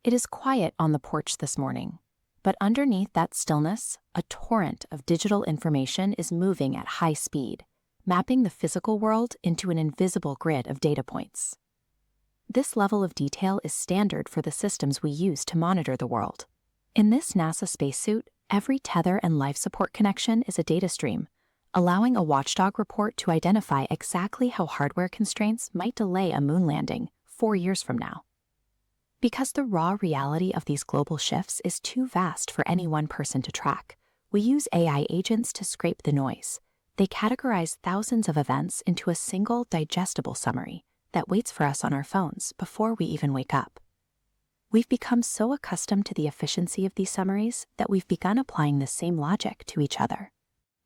It is quiet on the porch this morning, but underneath that stillness, a torrent of digital information is moving at high speed, mapping the physical world into an invisible grid of data points. This level of detail is standard for the systems we use to monitor the world. In this NASA spacesuit, every tether and life support connection is a data stream, allowing a watchdog report to identify exactly how hardware constraints might delay a moon landing 4 years from now. Because the raw reality of these global shifts is too vast for any one person to track, we use AI agents to scrape the noise. They categorize thousands of events into a single digestible summary that waits for us on our phones before we even wake up. We've become so accustomed to the efficiency of these summaries that we've begun applying the same logic to each other.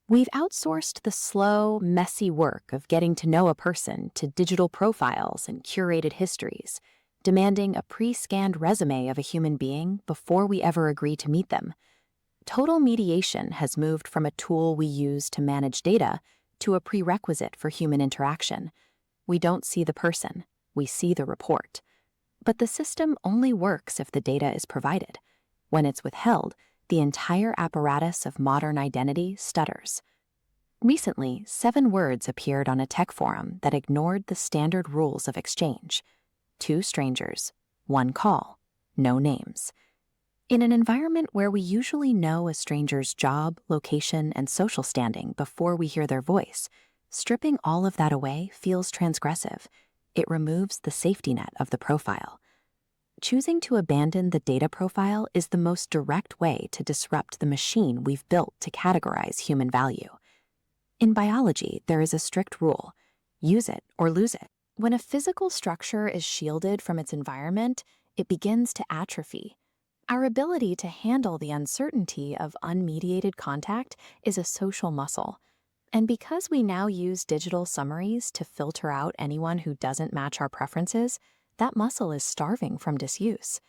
We've outsourced the slow, messy work of getting to know a person to digital profiles and curated histories, demanding a pre-scanned resume of a human being before we ever agree to meet them. Total mediation has moved from a tool we use to manage data to a prerequisite for human interaction. We don't see the person, we see the report. But the system only works if the data is provided. When it's withheld, the entire apparatus of modern identity stutters. Recently, 7 words appeared on a tech forum that ignored the standard rules of exchange. 2 strangers, 1 call, no names. In an environment where we usually know a stranger's job, location, and social standing before we hear their voice, stripping all of that away feels transgressive. It removes the safety net of the profile. Choosing to abandon the data profile is the most direct way to disrupt the machine we've built to categorize human value. In biology, there is a strict rule: use it or lose it. When a physical structure is shielded from its environment, it begins to atrophy. Our ability to handle the uncertainty of unmediated contact is a social muscle. And because we now use digital summaries to filter out anyone who doesn't match our preferences, that muscle is starving from disuse.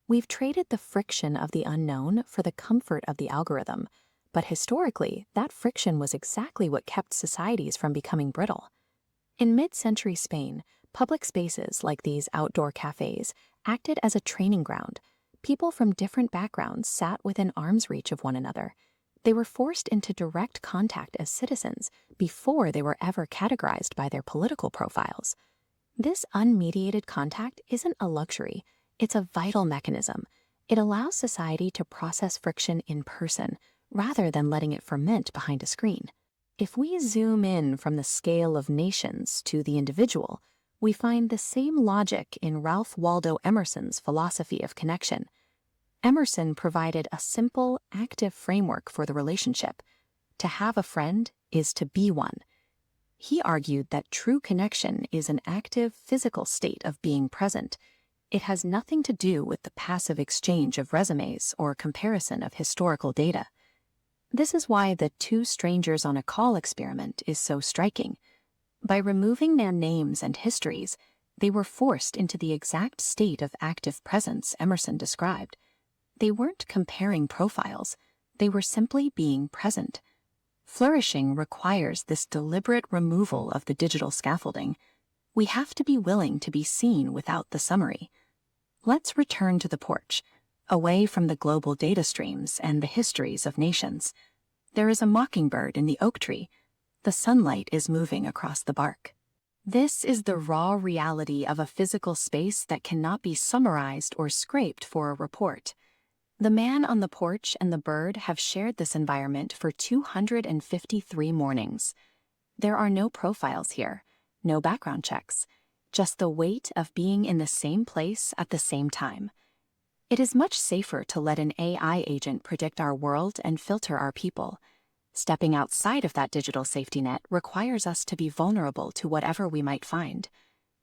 We've traded the friction of the unknown for the comfort of the algorithm, but historically, that friction was exactly what kept societies from becoming brittle. In mid-century Spain, public spaces like these outdoor cafes acted as a training ground. People from different backgrounds sat within arm's reach of one another. They were forced into direct contact as citizens before they were ever categorized by their political profiles. This unmediated contact isn't a luxury, it's a vital mechanism. It allows society to process friction in person, rather than letting it ferment behind a screen. If we zoom in from the scale of nations to the individual, we find the same logic in Ralph Waldo Emerson's philosophy of connection. Emerson provided a simple, active framework for the relationship. To have a friend is to be one. He argued that true connection is an active, physical state of being present. It has nothing to do with the passive exchange of resumes or comparison of historical data. This is why the 2 strangers on a call experiment is so striking. By removing their names and histories, they were forced into the exact state of active presence Emerson described. They weren't comparing profiles, they were simply being present. Flourishing requires this deliberate removal of the digital scaffolding. We have to be willing to be seen without the summary. Let's return to the porch, away from the global data streams and the histories of nations. There is a mockingbird in the oak tree. The sunlight is moving across the bark. This is the raw reality of a physical space that cannot be summarized or scraped for a report. The man on the porch and the bird have shared this environment for 253 mornings. There are no profiles here, no background checks, just the weight of being in the same place at the same time. It is much safer to let an AI agent predict our world and filter our people. Stepping outside of that digital safety net requires us to be vulnerable to whatever we might find.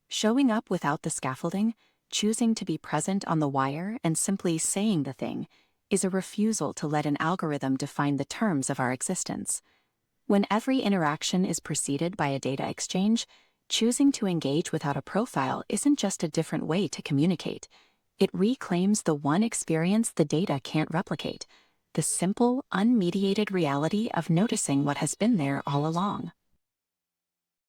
Showing up without the scaffolding, choosing to be present on the wire and simply saying the thing, is a refusal to let an algorithm define the terms of our existence. When every interaction is preceded by a data exchange, choosing to engage without a profile isn't just a different way to communicate. It reclaims the one experience the data can't replicate, the simple, unmediated reality of noticing what has been there all along.